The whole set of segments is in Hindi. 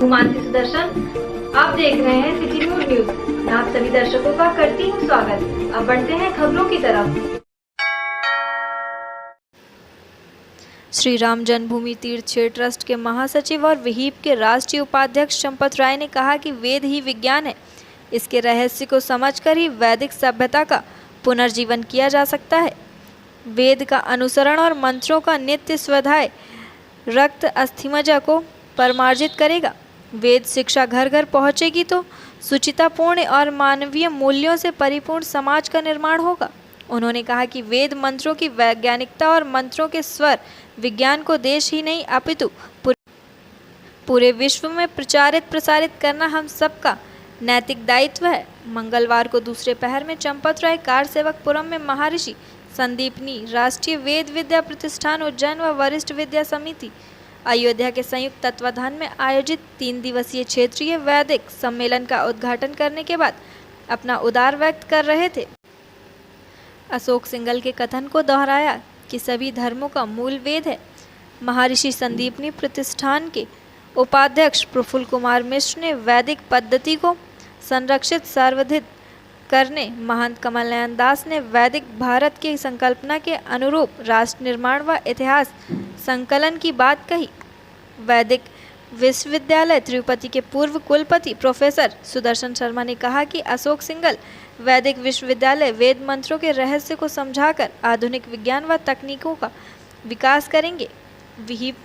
हूँ मानसी सुदर्शन। आप देख रहे हैं सिटी न्यूज। मैं आप सभी दर्शकों का करती हूँ स्वागत। अब बढ़ते हैं खबरों की तरफ। श्री राम जन्मभूमि तीर्थ क्षेत्र ट्रस्ट के महासचिव और विहिप के राष्ट्रीय उपाध्यक्ष चंपत राय ने कहा कि वेद ही विज्ञान है। इसके रहस्य को समझकर ही वैदिक सभ्यता का पुनर्जीवन किया जा सकता है। वेद का अनुसरण और मंत्रों का नित्य स्वाध्याय रक्त अस्थिमज्जा को परमार्जित करेगा। वेद शिक्षा घर घर पहुंचेगी तो सुचितापूर्ण और मानवीय मूल्यों से परिपूर्ण समाज का निर्माण होगा। उन्होंने कहा कि वेद मंत्रों की वैज्ञानिकता और मंत्रों के स्वर विज्ञान को देश ही नहीं अपितु पूरे विश्व में प्रसारित करना हम सबका नैतिक दायित्व है। मंगलवार को दूसरे पहर में चंपत राय कार सेवकपुरम में महर्षि संदीपनी राष्ट्रीय वेद विद्या प्रतिष्ठान उज्जैन व वरिष्ठ विद्या समिति अयोध्या के संयुक्त तत्वाधान में आयोजित 3 दिवसीय क्षेत्रीय वैदिक सम्मेलन का उद्घाटन करने के बाद अपना उदार व्यक्त कर रहे थे। अशोक सिंघल के कथन को दोहराया कि सभी धर्मों का मूल वेद है। महर्षि संदीपनी प्रतिष्ठान के उपाध्यक्ष प्रफुल्ल कुमार मिश्र ने वैदिक पद्धति को संरक्षित सर्वधित करने, महंत कमल नयन दास ने वैदिक भारत की संकल्पना के अनुरूप राष्ट्र निर्माण व इतिहास संकलन की बात कही। वैदिक विश्वविद्यालय तिरुपति के पूर्व कुलपति प्रोफेसर सुदर्शन शर्मा ने कहा कि अशोक सिंघल वैदिक विश्वविद्यालय वेद मंत्रों के रहस्य को समझाकर आधुनिक विज्ञान व तकनीकों का विकास करेंगे। विहिप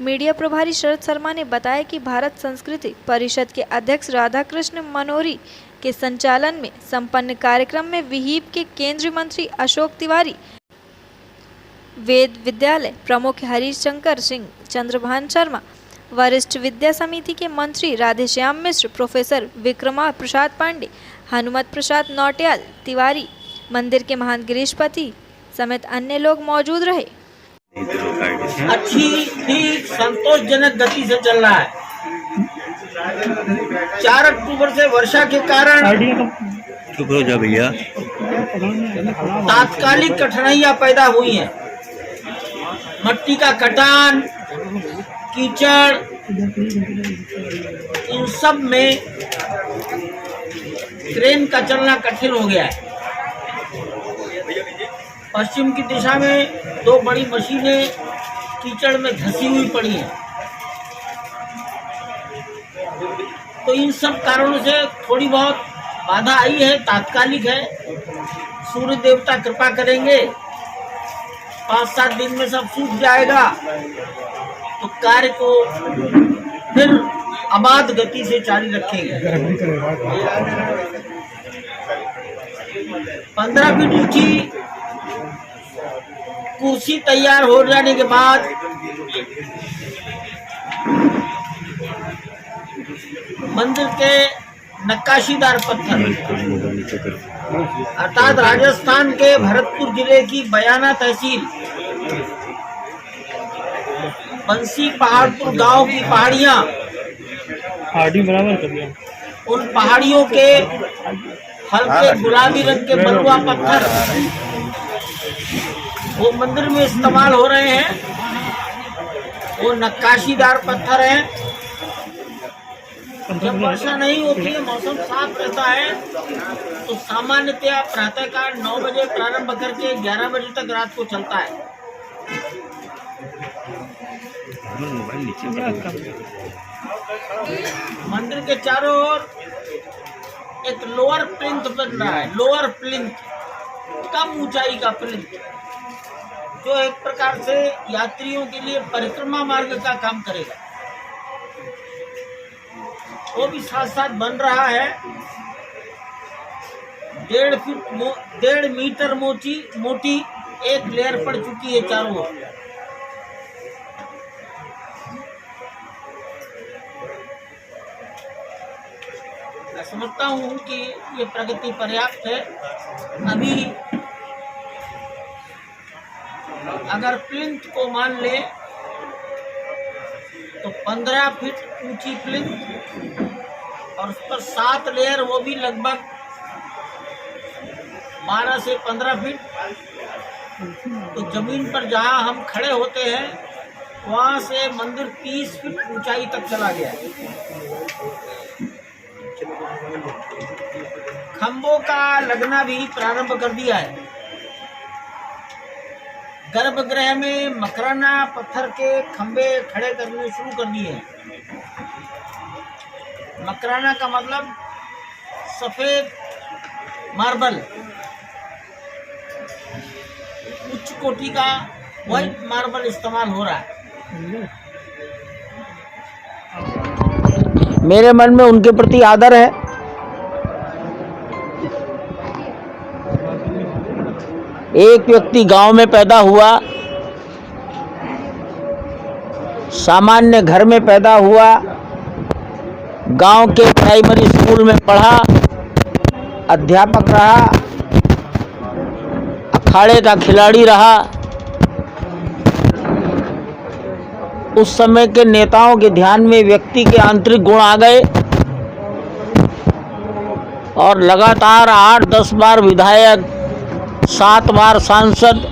मीडिया प्रभारी शरद शर्मा ने बताया कि भारत संस्कृति परिषद के अध्यक्ष राधाकृष्ण मनोरी के संचालन में संपन्न कार्यक्रम में विहिप के केंद्रीय मंत्री अशोक तिवारी, वेद विद्यालय प्रमुख हरिशंकर सिंह, चंद्रभान शर्मा, वरिष्ठ विद्या समिति के मंत्री राधेश्याम मिश्र, प्रोफेसर विक्रमा प्रसाद पांडे, हनुमत प्रसाद नौटियाल तिवारी, मंदिर के महंत गिरीशपति समेत अन्य लोग मौजूद रहे। अच्छी ही संतोषजनक गति से चल रहा है। 4 अक्टूबर से वर्षा के कारण चुप हो जा भैया, तात्कालिक कठिनाइयां पैदा हुई हैं। मट्टी का कटान, कीचड़, इन सब में क्रेन का चलना कठिन हो गया है। पश्चिम की दिशा में 2 बड़ी मशीनें कीचड़ में धंसी हुई पड़ी हैं। तो इन सब कारणों से थोड़ी बहुत बाधा आई है, तात्कालिक है। सूर्य देवता कृपा करेंगे, 5-7 दिन में सब सूख जाएगा तो कार्य को फिर अबाध गति से जारी रखेंगे। 15 फीट ऊंची कुर्सी तैयार हो जाने के बाद मंदिर के नक्काशीदार पत्थर अर्थात राजस्थान के भरतपुर जिले की बयाना तहसील बंसी पहाड़पुर गांव की पहाड़ियां, उन पहाड़ियों के हल्के गुलाबी रंग के बलुआ पत्थर वो मंदिर में इस्तेमाल हो रहे हैं। वो नक्काशीदार पत्थर हैं। जब वर्षा नहीं होती है, मौसम साफ रहता है, तो सामान्यतया प्रातःकाल 9 बजे प्रारंभ करके 11 बजे तक रात को चलता है। मंदिर के चारों ओर एक लोअर प्लिंथ बन रहा है। लोअर प्लिंथ, कम ऊंचाई का प्लिंथ, जो एक प्रकार से यात्रियों के लिए परिक्रमा मार्ग का काम करेगा। वो भी साथ साथ बन रहा है। 1.5 मीटर मोटी एक लेयर पड़ चुकी है चारों ओर। मैं समझता हूँ कि ये प्रगति पर्याप्त है। अभी अगर प्लिंथ को मान ले तो 15 फीट ऊंची प्लिंथ और उस पर 7 लेयर, वो भी लगभग 12 से 15 फीट। तो जमीन पर जहां हम खड़े होते हैं वहां से मंदिर 30 फीट ऊंचाई तक चला गया है। खंभों का लगना भी प्रारंभ कर दिया है। गर्भगृह में मकराना पत्थर के खंभे खड़े करने शुरू कर दिए हैं। मकराना का मतलब सफेद मार्बल, उच्च कोटि का व्हाइट मार्बल इस्तेमाल हो रहा है। मेरे मन में उनके प्रति आदर है। एक व्यक्ति गांव में पैदा हुआ, सामान्य घर में पैदा हुआ, गांव के प्राइमरी स्कूल में पढ़ा, अध्यापक रहा, अखाड़े का खिलाड़ी रहा। उस समय के नेताओं के ध्यान में व्यक्ति के आंतरिक गुण आ गए और लगातार 8-10 बार विधायक, 7 बार सांसद,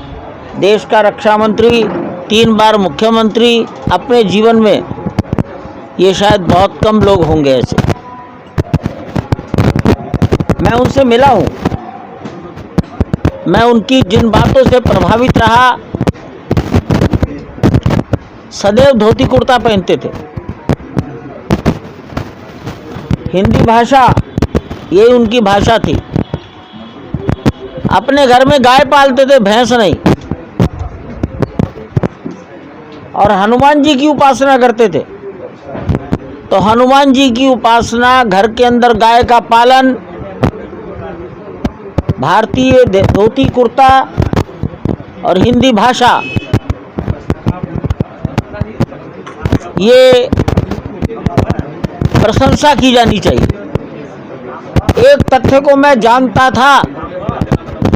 देश का रक्षा मंत्री, 3 बार मुख्यमंत्री। अपने जीवन में ये शायद बहुत कम लोग होंगे ऐसे। मैं उनसे मिला हूँ। मैं उनकी जिन बातों से प्रभावित रहा, सदैव धोती कुर्ता पहनते थे। हिंदी भाषा ये उनकी भाषा थी। अपने घर में गाय पालते थे, भैंस नहीं। और हनुमान जी की उपासना करते थे। तो हनुमान जी की उपासना, घर के अंदर गाय का पालन, भारतीय धोती कुर्ता और हिंदी भाषा, ये प्रशंसा की जानी चाहिए। एक तथ्य को मैं जानता था,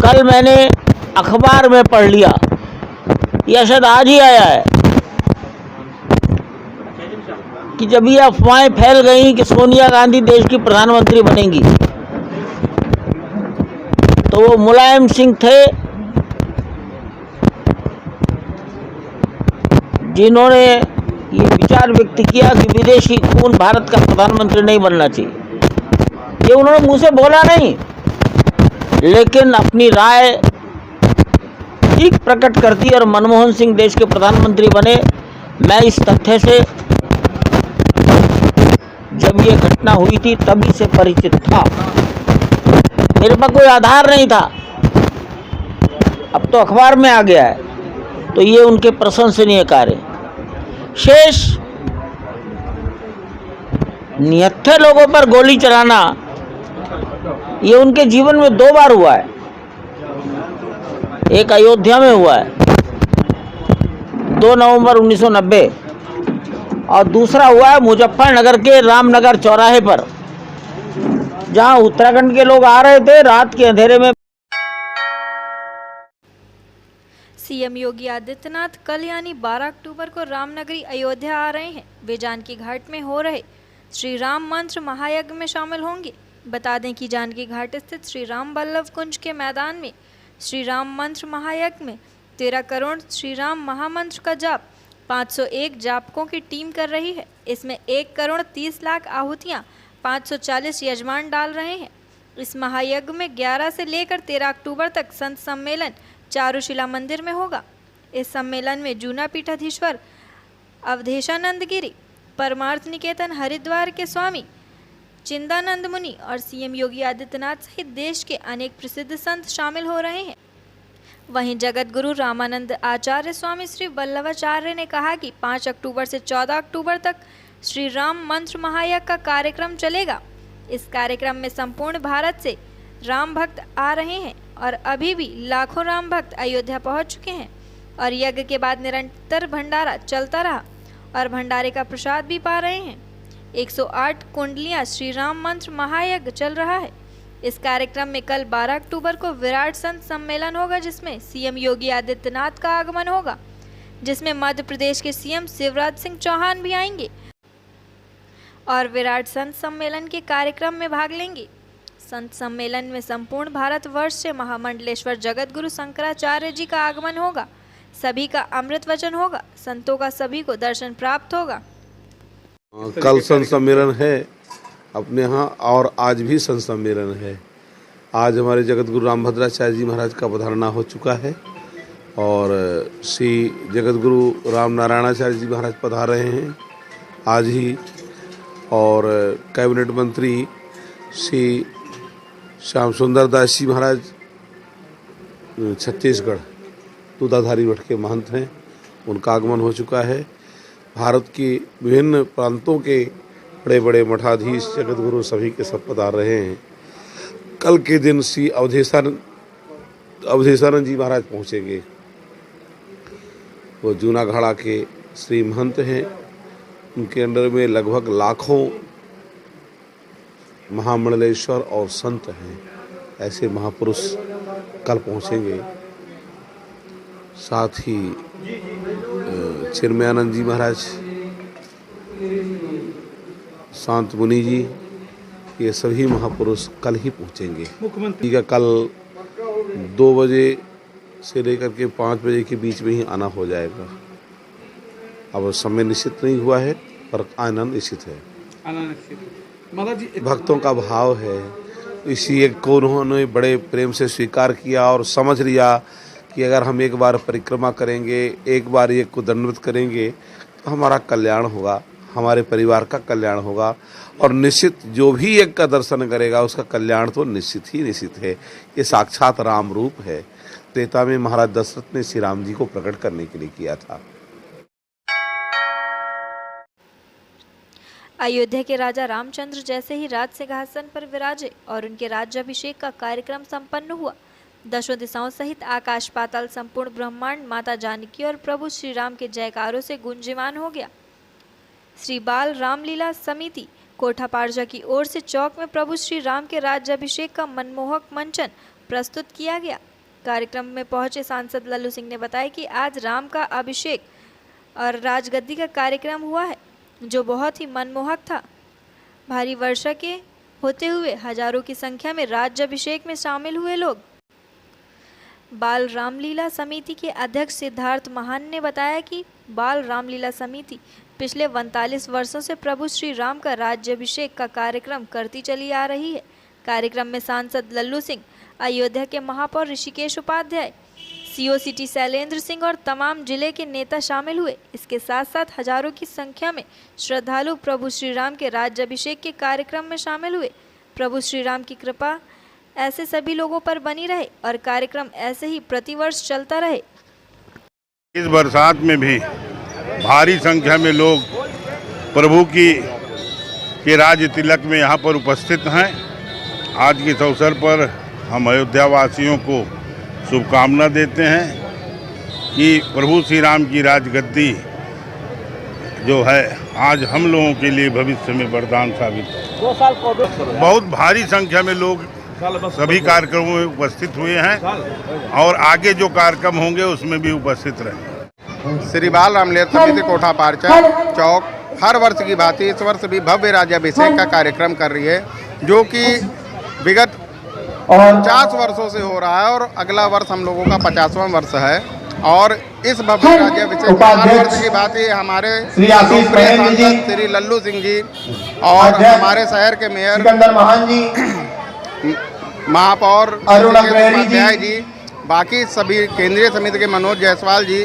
कल मैंने अखबार में पढ़ लिया, या शायद आज ही आया है, कि जब ये अफवाहें फैल गई कि सोनिया गांधी देश की प्रधानमंत्री बनेंगी, तो वो मुलायम सिंह थे जिन्होंने ये विचार व्यक्त किया कि विदेशी खून भारत का प्रधानमंत्री नहीं बनना चाहिए। ये उन्होंने मुंह से बोला नहीं, लेकिन अपनी राय ठीक प्रकट कर दी और मनमोहन सिंह देश के प्रधानमंत्री बने। मैं इस तथ्य से, जब ये घटना हुई थी तभी से परिचित था। मेरे पास कोई आधार नहीं था, अब तो अखबार में आ गया है। तो ये उनके प्रशंसनीय कार्य। शेष निहत्थे लोगों पर गोली चलाना, ये उनके जीवन में 2 बार हुआ है। एक अयोध्या में हुआ है 2 नवंबर 1990, और दूसरा हुआ है मुजफ्फरनगर के रामनगर चौराहे पर, जहां उत्तराखंड के लोग आ रहे थे रात के अंधेरे में। सीएम योगी आदित्यनाथ कल यानी 12 अक्टूबर को रामनगरी अयोध्या आ रहे हैं। वे जानकी घाट में हो रहे श्री राम मंत्र महायज्ञ में शामिल होंगे। बता दें कि जानकी घाट स्थित श्री राम बल्लभ कुंज के मैदान में श्री राम मंत्र महायज्ञ में 13 करोड़ श्री राम महामंत्र का जाप 501 जापकों की टीम कर रही है। इसमें 1 करोड़ 30 लाख आहुतियाँ 540 यजमान डाल रहे हैं। इस महायज्ञ में 11 से लेकर 13 अक्टूबर तक संत सम्मेलन चारुशिला मंदिर में होगा। इस सम्मेलन में जूना पीठाधीश्वर अवधेशानंद गिरी, परमार्थ निकेतन हरिद्वार के स्वामी चिंदानंद मुनि और सीएम योगी आदित्यनाथ सहित देश के अनेक प्रसिद्ध संत शामिल हो रहे हैं। वहीं जगत गुरु रामानंद आचार्य स्वामी श्री वल्लभाचार्य ने कहा कि 5 अक्टूबर से 14 अक्टूबर तक श्री राम मंत्र महायज्ञ का कार्यक्रम चलेगा। इस कार्यक्रम में संपूर्ण भारत से राम भक्त आ रहे हैं और अभी भी लाखों राम भक्त अयोध्या पहुंच चुके हैं और यज्ञ के बाद निरंतर भंडारा चलता रहा और भंडारे का प्रसाद भी पा रहे हैं। 108 कुंडलियां श्री राम मंत्र महायज्ञ चल रहा है। इस कार्यक्रम में कल 12 अक्टूबर को विराट संत सम्मेलन होगा, जिसमें सीएम योगी आदित्यनाथ का आगमन होगा, जिसमें मध्य प्रदेश के सीएम शिवराज सिंह चौहान भी आएंगे और विराट संत सम्मेलन के कार्यक्रम में भाग लेंगे। संत सम्मेलन में संपूर्ण भारतवर्ष से महामंडलेश्वर जगत गुरु शंकराचार्य जी का आगमन होगा, सभी का अमृत वचन होगा, संतों का सभी को दर्शन प्राप्त होगा। कल संत सम्मेलन है अपने यहाँ और आज भी संत सम्मेलन है। आज हमारे जगत गुरु रामभद्राचार्य जी महाराज का पधारना हो चुका है और श्री जगत गुरु राम नारायणाचार्य जी महाराज पधार रहे हैं आज ही, और कैबिनेट मंत्री श्री श्याम सुंदर दास जी महाराज छत्तीसगढ़ दूधाधारी मठ के महंत हैं, उनका आगमन हो चुका है। भारत की विभिन्न प्रांतों के बड़े बड़े मठाधीश जगत गुरु सभी के सब पधार रहे हैं। कल के दिन श्री अवधेशानंद जी महाराज पहुँचेंगे। वो जूनागढ़ के श्री महंत हैं, उनके अंडर में लगभग लाखों महामंडलेश्वर और संत हैं। ऐसे महापुरुष कल पहुँचेंगे। साथ ही चिन्मयानंद जी महाराज, शांत मुनि जी, ये सभी महापुरुष कल ही पहुँचेंगे। मुख्यमंत्री का कल 2 बजे से लेकर के 5 बजे के बीच में ही आना हो जाएगा। अब समय निश्चित नहीं हुआ है पर आना निश्चित है। भक्तों का भाव है, इसी एक को उन्होंने बड़े प्रेम से स्वीकार किया और समझ लिया कि अगर हम एक बार परिक्रमा करेंगे, एक बार एक को दंडवत करेंगे तो हमारा कल्याण होगा, हमारे परिवार का कल्याण होगा, और निश्चित जो भी एक का दर्शन करेगा उसका कल्याण तो निश्चित ही निश्चित है। ये साक्षात राम रूप है। त्रेता में महाराज दशरथ ने श्री राम जी को प्रकट करने के लिए किया था। अयोध्या के राजा रामचंद्र जैसे ही राज सिंहासन पर विराजे और उनके राज्याभिषेक का कार्यक्रम संपन्न हुआ, दशों दिशाओं सहित आकाश पाताल संपूर्ण ब्रह्मांड माता जानकी और प्रभु श्री राम के जयकारों से गुंजयमान हो गया। श्री बाल रामलीला समिति कोठा पारजा की ओर से चौक में प्रभु श्री राम के राज्याभिषेक का मनमोहक मंचन प्रस्तुत किया गया। कार्यक्रम में पहुंचे सांसद लल्लू सिंह ने बताया कि आज राम का अभिषेक और राजगद्दी का कार्यक्रम हुआ है, जो बहुत ही मनमोहक था। भारी वर्षा के होते हुए हजारों की संख्या में राज्याभिषेक में शामिल हुए लोग। बाल रामलीला समिति के अध्यक्ष सिद्धार्थ महान ने बताया कि बाल रामलीला समिति पिछले 39 वर्षों से प्रभु श्री राम का राज्याभिषेक का कार्यक्रम करती चली आ रही है। कार्यक्रम में सांसद लल्लू सिंह, अयोध्या के महापौर ऋषिकेश उपाध्याय, सीओ सिटी शैलेंद्र सिंह और तमाम जिले के नेता शामिल हुए। इसके साथ साथ हजारों की संख्या में श्रद्धालु प्रभु श्री राम के राज्याभिषेक के कार्यक्रम में शामिल हुए। प्रभु श्री राम की कृपा ऐसे सभी लोगों पर बनी रहे और कार्यक्रम ऐसे ही प्रतिवर्ष चलता रहे। इस बरसात में भी भारी संख्या में लोग प्रभु के राज तिलक में यहाँ पर उपस्थित हैं। आज के इस अवसर पर हम अयोध्या वासियों को शुभकामना देते हैं कि प्रभु श्री राम की राजगद्दी जो है आज हम लोगों के लिए भविष्य में वरदान साबित है। बहुत भारी संख्या में लोग सभी कार्यक्रमों में उपस्थित हुए हैं और आगे जो कार्यक्रम होंगे उसमें भी उपस्थित रहेंगे। श्री बाल रामलीला समिति कोठा पारचा चौक हर वर्ष की भांति इस वर्ष भी भव्य राज्याभिषेक का कार्यक्रम कर रही है, जो कि विगत 50 वर्षों से हो रहा है और अगला वर्ष हम लोगों का 50वां वर्ष है। और इस भव्य राज्याभिषेक हर वर्ष की भांति हमारे श्री लल्लू सिंह जी और हमारे शहर के मेयर महापौर उपाध्याय जी, बाकी सभी केंद्रीय समिति के मनोज जायसवाल जी,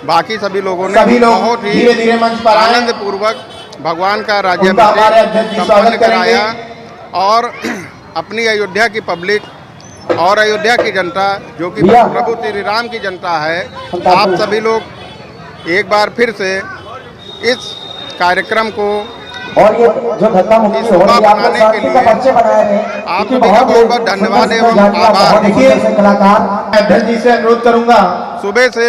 बाकी सभी लोगों ने बहुत ही आनंद पूर्वक भगवान का राज्याभिषेक संपन्न कराया। और अपनी अयोध्या की पब्लिक और अयोध्या की जनता, जो कि प्रभु श्री राम की जनता है, आप सभी लोग एक बार फिर से इस कार्यक्रम को और ये जो धक्का मुक्की हो रही है आपके बच्चे बनाए हैं, आप सभी का बहुत बहुत धन्यवाद एवं आभार। देखिए कलाकार अध्यक्ष जी से अनुरोध करूंगा। सुबह से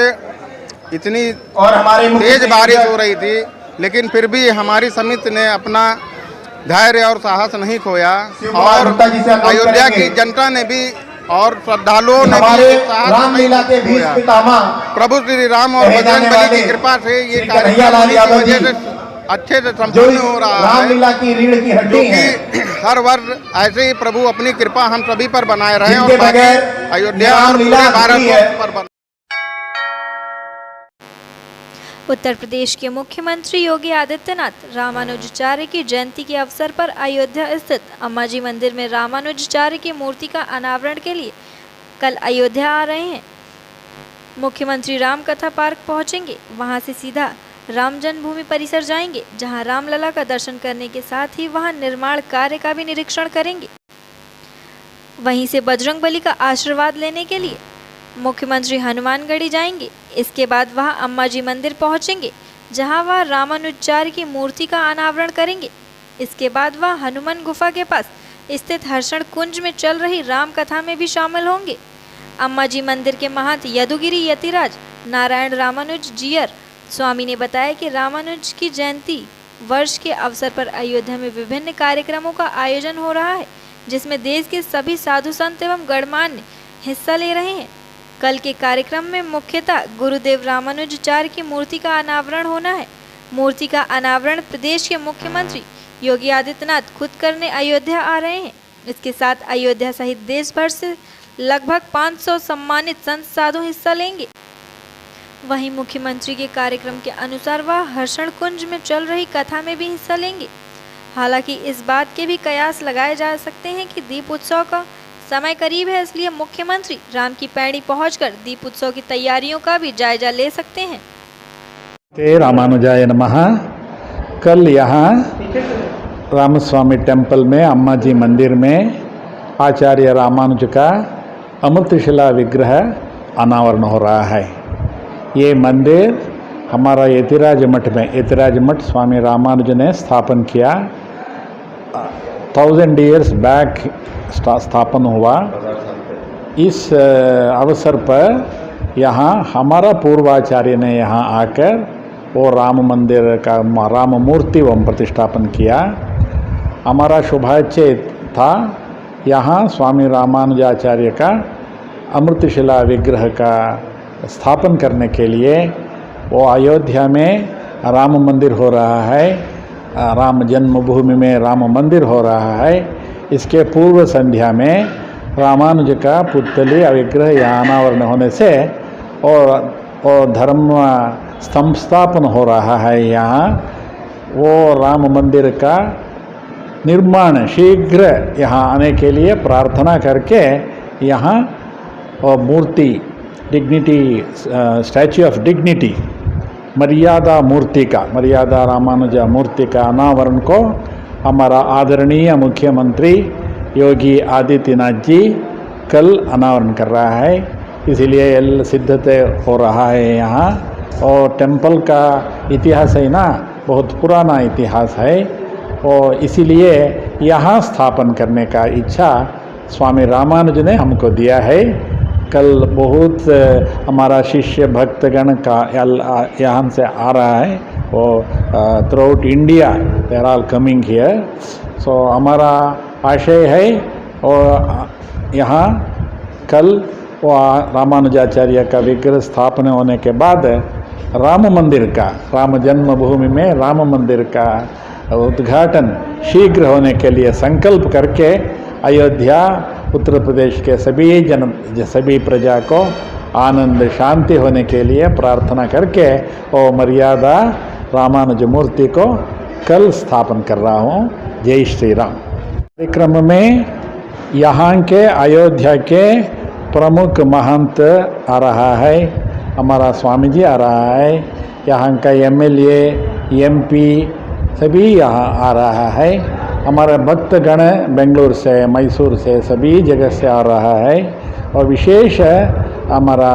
इतनी और हमारे तेज बारिश हो रही थी, लेकिन फिर भी हमारी समिति ने अपना धैर्य और साहस नहीं खोया और अयोध्या की जनता ने भी और श्रद्धालुओं ने भी रामलीला के बीच पितामह प्रभु श्री राम और बजरंगबली की कृपा से ये कार्यक्रम अच्छे से संपन्न हो रहा है। रामलीला की रीढ़ की हड्डी है। हर वर्ष ऐसे ही प्रभु अपनी कृपा हम सभी पर बनाए रहे और अयोध्या और पूरे भारत पर उत्तर प्रदेश के मुख्यमंत्री योगी आदित्यनाथ रामानुजाचार्य की जयंती के अवसर पर अयोध्या स्थित अम्माजी मंदिर में रामानुजाचार्य की मूर्ति का अनावरण के लिए कल अयोध्या आ रहे हैं। मुख्यमंत्री रामकथा पार्क पहुंचेंगे, वहां से सीधा राम जन्मभूमि परिसर जाएंगे, जहां रामलला का दर्शन करने के साथ ही वहां निर्माण कार्य का भी निरीक्षण करेंगे। वहीं से बजरंगबली का आशीर्वाद लेने के लिए मुख्यमंत्री हनुमानगढ़ी जाएंगे। इसके बाद वह अम्माजी मंदिर पहुंचेंगे, जहां वह रामानुजाचार्य की मूर्ति का अनावरण करेंगे। इसके बाद वह हनुमान गुफा के पास स्थित हर्षण कुंज में चल रही राम कथा में भी शामिल होंगे। अम्माजी मंदिर के महंत यदुगिरी यतिराज नारायण रामानुज जीयर स्वामी ने बताया कि रामानुज की जयंती वर्ष के अवसर पर अयोध्या में विभिन्न कार्यक्रमों का आयोजन हो रहा है, जिसमें देश के सभी साधु संत एवं गणमान्य हिस्सा ले रहे हैं। कल के कार्यक्रम में मुख्यतः गुरुदेव रामानुजाचार्य की मूर्ति का अनावरण होना है। मूर्ति का अनावरण प्रदेश के मुख्यमंत्री योगी आदित्यनाथ खुद करने अयोध्या आ रहे हैं। इसके साथ अयोध्या सहित देश भर से लगभग 500 सम्मानित संत साधु हिस्सा लेंगे। वहीं मुख्यमंत्री के कार्यक्रम के अनुसार वह हर्षण कुंज में चल रही कथा में भी हिस्सा लेंगे। हालांकि इस बात के भी कयास लगाए जा सकते हैं कि दीप उत्सव का समय करीब है, इसलिए मुख्यमंत्री राम की पैड़ी पहुंचकर दीप उत्सव की तैयारियों का भी जायजा ले सकते हैं। रामानुजाय नमः। कल यहाँ रामस्वामी टेम्पल में अम्माजी मंदिर में आचार्य रामानुज का अमृतशिला विग्रह अनावरण हो रहा है। ये मंदिर हमारा यतिराज मठ में, यतिराज मठ स्वामी रामानुज ने स्थापन किया। 1000 years बैक स्थापन हुआ। इस अवसर पर यहाँ हमारा पूर्वाचार्य ने यहाँ आकर वो राम मंदिर का राम मूर्ति व प्रतिष्ठापन किया। हमारा शुभाशय था यहाँ स्वामी रामानुजाचार्य का अमृतशिला विग्रह का स्थापन करने के लिए। वो अयोध्या में राम मंदिर हो रहा है, राम जन्मभूमि में राम मंदिर हो रहा है। इसके पूर्व संध्या में रामानुज का पुतली विग्रह यहाँ अनावरण होने से और धर्म स्तंभ स्थापन हो रहा है। यहाँ वो राम मंदिर का निर्माण शीघ्र यहाँ आने के लिए प्रार्थना करके यहाँ मूर्ति डिग्निटी स्टैच्यू ऑफ डिग्निटी मर्यादा मूर्ति का, मर्यादा रामानुजा मूर्ति का अनावरण को हमारा आदरणीय मुख्यमंत्री योगी आदित्यनाथ जी कल अनावरण कर रहा है। इसीलिए सिद्धते हो रहा है यहाँ। और टेम्पल का इतिहास है ना, बहुत पुराना इतिहास है, और इसीलिए यहाँ स्थापन करने का इच्छा स्वामी रामानुज ने हमको दिया है। कल बहुत हमारा शिष्य भक्तगण का यहाँ से आ रहा है, और throughout India they are all coming here. So हमारा आशय है और यहाँ कल वो रामानुजाचार्य का विग्रह स्थापना होने के बाद राम मंदिर का, राम जन्मभूमि में राम मंदिर का उद्घाटन शीघ्र होने के लिए संकल्प करके अयोध्या उत्तर प्रदेश के सभी प्रजा को आनंद शांति होने के लिए प्रार्थना करके और मर्यादा रामानुज मूर्ति को कल स्थापन कर रहा हूँ। जय श्री राम। कार्यक्रम में यहाँ के अयोध्या के प्रमुख महंत आ रहा है, हमारा स्वामी जी आ रहा है, यहाँ का MLA MP सभी यहाँ आ रहा है। हमारा भक्तगण बेंगलुरु से, मैसूर से, सभी जगह से आ रहा है। और विशेष हमारा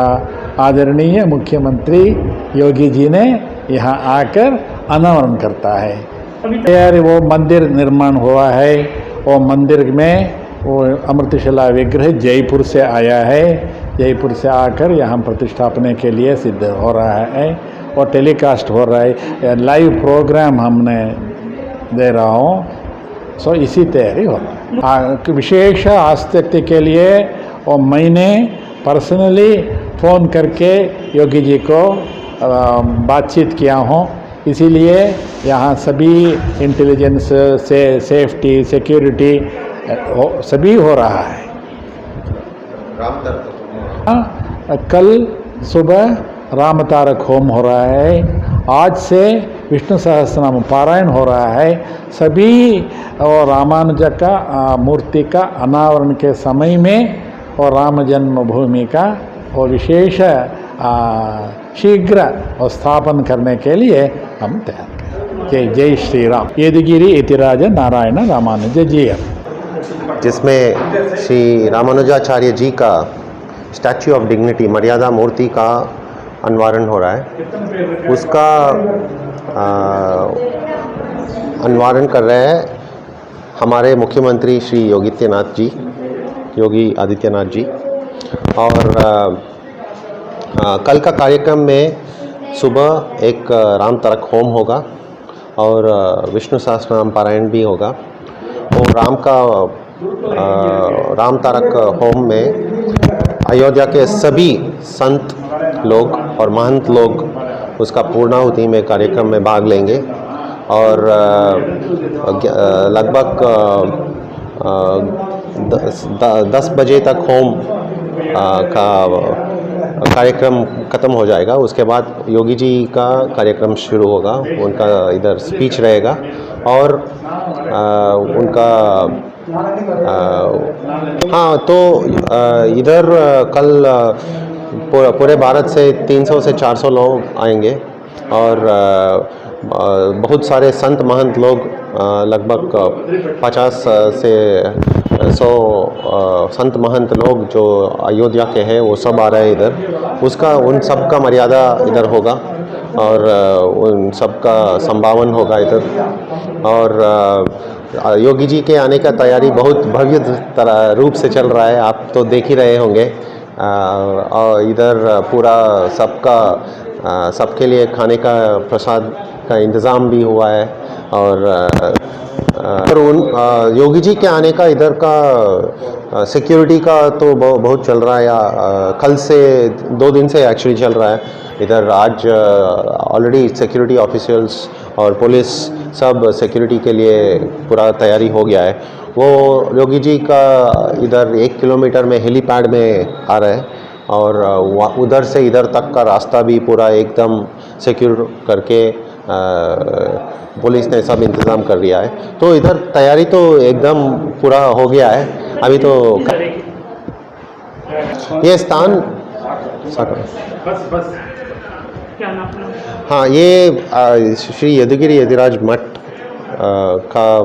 आदरणीय मुख्यमंत्री योगी जी ने यहाँ आकर अनावरण करता है। अभी वो मंदिर निर्माण हुआ है, वो मंदिर में वो अमृतशिला विग्रह जयपुर से आया है। जयपुर से आकर यहाँ प्रतिष्ठापना के लिए सिद्ध हो रहा है और टेलीकास्ट हो रहा है। लाइव प्रोग्राम हमने दे रहा हूँ। सो इसी तैयारी हो रहा है। विशेष आसक्ति के लिए और मैंने पर्सनली फ़ोन करके योगी जी को बातचीत किया हूँ। इसीलिए यहाँ सभी इंटेलिजेंस से सेफ्टी सिक्योरिटी सभी हो रहा है। कल सुबह राम तारक होम हो रहा है। आज से विष्णु सहस्रनाम पारायण हो रहा है। सभी और रामानुज का मूर्ति का अनावरण के समय में और राम जन्मभूमि का और विशेष शीघ्र और स्थापन करने के लिए हम तैयार हैं। जय जय श्री राम। यदुगिरी यतिराज नारायण रामानुज जी, जिसमें श्री रामानुजाचार्य जी का स्टैच्यू ऑफ डिग्निटी मर्यादा मूर्ति का अनावरण हो रहा है। उसका अनावरण कर रहे हैं हमारे मुख्यमंत्री श्री योगी आदित्यनाथ जी। और कल का कार्यक्रम में सुबह एक राम तारक होम होगा और विष्णु सहस्रनाम पारायण भी होगा। और राम तारक होम में अयोध्या के सभी संत लोग और महंत लोग उसका पूर्णाहुति में कार्यक्रम में भाग लेंगे। और लगभग 10 बजे तक होम का कार्यक्रम ख़त्म हो जाएगा। उसके बाद योगी जी का कार्यक्रम शुरू होगा। उनका इधर स्पीच रहेगा और उनका इधर कल पूरे भारत से 300 से 400 लोग आएंगे और बहुत सारे संत महंत लोग लगभग 50 से 100 संत महंत लोग जो अयोध्या के हैं वो सब आ रहे हैं इधर। उन सब का मर्यादा इधर होगा और उन सब का संभावन होगा इधर। और योगी जी के आने का तैयारी बहुत भव्य रूप से चल रहा है, आप तो देख ही रहे होंगे। और इधर पूरा सबके लिए खाने का प्रसाद का इंतज़ाम भी हुआ है। और योगी जी के आने का इधर का सिक्योरिटी का तो बहुत चल रहा है। कल से 2 दिन से एक्चुअली चल रहा है इधर। आज ऑलरेडी सिक्योरिटी ऑफिशियल्स और पुलिस सब सिक्योरिटी के लिए पूरा तैयारी हो गया है। वो योगी जी का इधर 1 किलोमीटर में हेलीपैड में आ रहा है और उधर से इधर तक का रास्ता भी पूरा एकदम सिक्योर करके पुलिस ने सब इंतज़ाम कर दिया है। तो इधर तैयारी तो एकदम पूरा हो गया है। अभी तो ये स्थान हाँ, ये श्री यदुगिरी यतिराज मठ का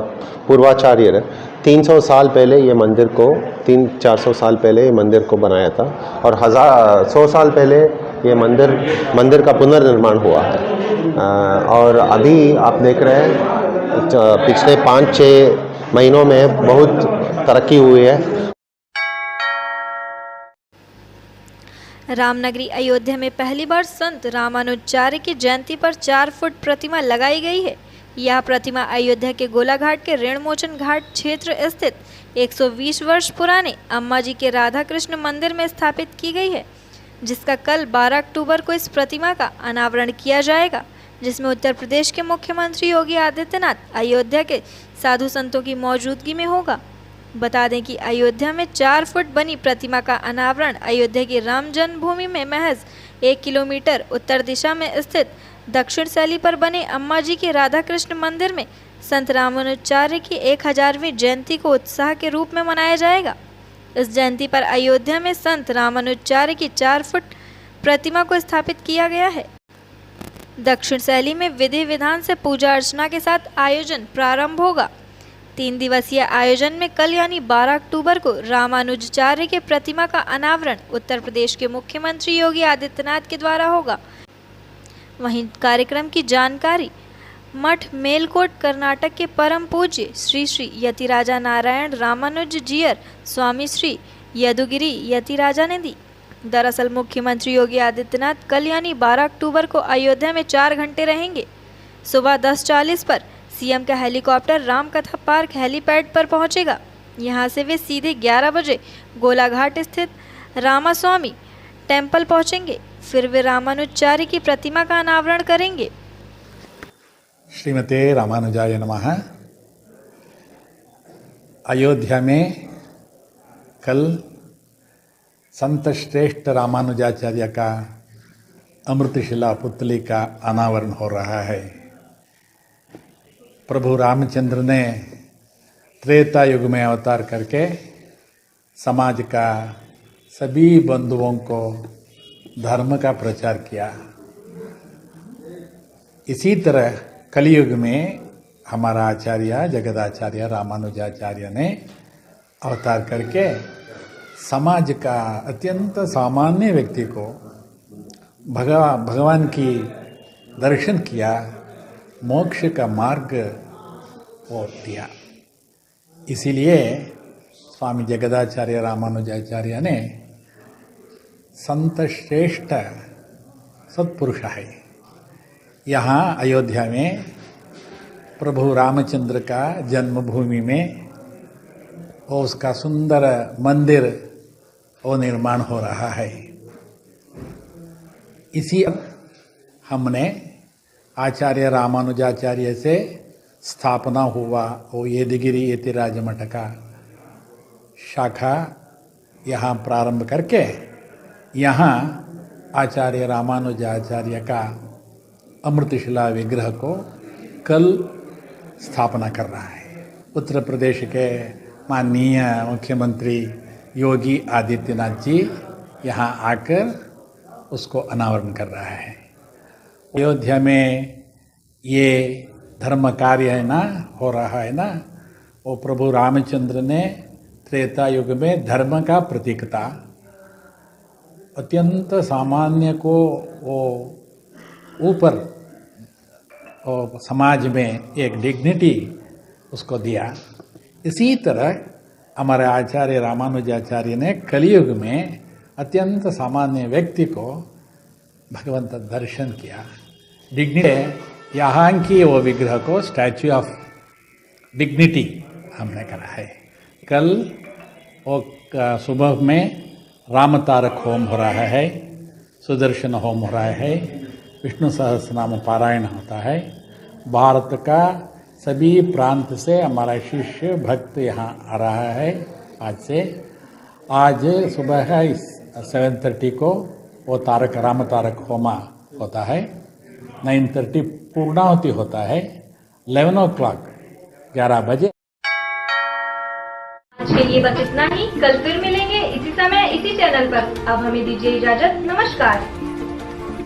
पूर्वाचार्य 300 साल पहले ये मंदिर को 300-400 साल पहले ये मंदिर को बनाया था और 100 साल पहले ये मंदिर का पुनर्निर्माण हुआ है। और अभी आप देख रहे हैं पिछले 5-6 महीनों में बहुत तरक्की हुई है। रामनगरी अयोध्या में पहली बार संत रामानुजाचार्य की जयंती पर 4 फुट प्रतिमा लगाई गई है। यह प्रतिमा अयोध्या के गोलाघाट के ऋणमोचन घाट क्षेत्र स्थित 120 वर्ष पुराने अम्मा जी के राधा कृष्ण मंदिर में स्थापित की गई है, जिसका कल 12 अक्टूबर को इस प्रतिमा का अनावरण किया जाएगा, जिसमें उत्तर प्रदेश के मुख्यमंत्री योगी आदित्यनाथ अयोध्या के साधु संतों की मौजूदगी में होगा। बता दें कि अयोध्या में 4 फुट बनी प्रतिमा का अनावरण अयोध्या की राम जन्मभूमि में महज 1 किलोमीटर उत्तर दिशा में स्थित दक्षिण शैली पर बने अम्मा जी के राधा कृष्ण मंदिर में संत रामानुजाचार्य की 1000वीं जयंती को उत्साह के रूप में मनाया जाएगा। इस जयंती पर अयोध्या में संत रामानुजाचार्य की 4 फुट प्रतिमा को स्थापित किया गया है। दक्षिण शैली में विधि विधान से पूजा अर्चना के साथ आयोजन प्रारंभ होगा। 3 दिवसीय आयोजन में कल यानी 12 अक्टूबर को रामानुजाचार्य के प्रतिमा का अनावरण उत्तर प्रदेश के मुख्यमंत्री योगी आदित्यनाथ के द्वारा होगा। वहीं कार्यक्रम की जानकारी मठ मेलकोट कर्नाटक के परम पूज्य श्री श्री यतिराजा नारायण रामानुज जीयर स्वामी श्री यदुगिरी यतिराजा ने दी। दरअसल मुख्यमंत्री योगी आदित्यनाथ कल यानी 12 अक्टूबर को अयोध्या में 4 घंटे रहेंगे। सुबह 10:40 पर सीएम का हेलीकॉप्टर रामकथा पार्क हेलीपैड पर पहुंचेगा। यहां से वे सीधे 11 बजे गोलाघाट स्थित रामास्वामी टेम्पल पहुंचेंगे। फिर वे रामानुजाचार्य की प्रतिमा का अनावरण करेंगे। श्रीमते रामानुजाय नमः। अयोध्या में कल संत श्रेष्ठ रामानुजाचार्य का अमृतशिला पुतली का अनावरण हो रहा है। प्रभु रामचंद्र ने त्रेता युग में अवतार करके समाज का सभी बंधुओं को धर्म का प्रचार किया। इसी तरह कलयुग में हमारा आचार्य जगदाचार्य रामानुजाचार्य ने अवतार करके समाज का अत्यंत सामान्य व्यक्ति को भगवान की दर्शन किया, मोक्ष का मार्ग और दिया। इसीलिए स्वामी जगदाचार्य रामानुजाचार्य ने संत श्रेष्ठ सत्पुरुष है। यहाँ अयोध्या में प्रभु रामचंद्र का जन्मभूमि में और उसका सुंदर मंदिर वो निर्माण हो रहा है। इसी हमने आचार्य रामानुजाचार्य से स्थापना हुआ वो यदगिरी यतिराज मठ का शाखा यहाँ प्रारंभ करके यहाँ आचार्य रामानुजाचार्य का अमृतशिला विग्रह को कल स्थापना कर रहा है। उत्तर प्रदेश के माननीय मुख्यमंत्री योगी आदित्यनाथ जी यहाँ आकर उसको अनावरण कर रहा है। अयोध्या में ये धर्म कार्य है ना हो रहा है ना, वो प्रभु रामचंद्र ने त्रेता युग में धर्म का प्रतीक था। अत्यंत सामान्य को वो ऊपर और समाज में एक डिग्निटी उसको दिया। इसी तरह हमारे आचार्य रामानुजाचार्य ने कलयुग में अत्यंत सामान्य व्यक्ति को भगवंत दर्शन किया। डिग्निटी यहाँ की वो विग्रह को स्टैच्यू ऑफ डिग्निटी हमने करा है। कल वो सुबह में राम तारक होम हो रहा है, सुदर्शन होम हो रहा है, विष्णु सहस्रनाम पारायण होता है। भारत का सभी प्रांत से हमारा शिष्य भक्त यहाँ आ रहा है। आज सुबह 7:30 को वो राम तारक होमा होता है। 9:30 पूर्णाहुति होता है। 11 o'clock 11 बजे। आज के लिए बस इतना ही। कल फिर मिलेंगे इसी समय इसी चैनल पर। अब हमें दीजिए इजाजत। नमस्कार।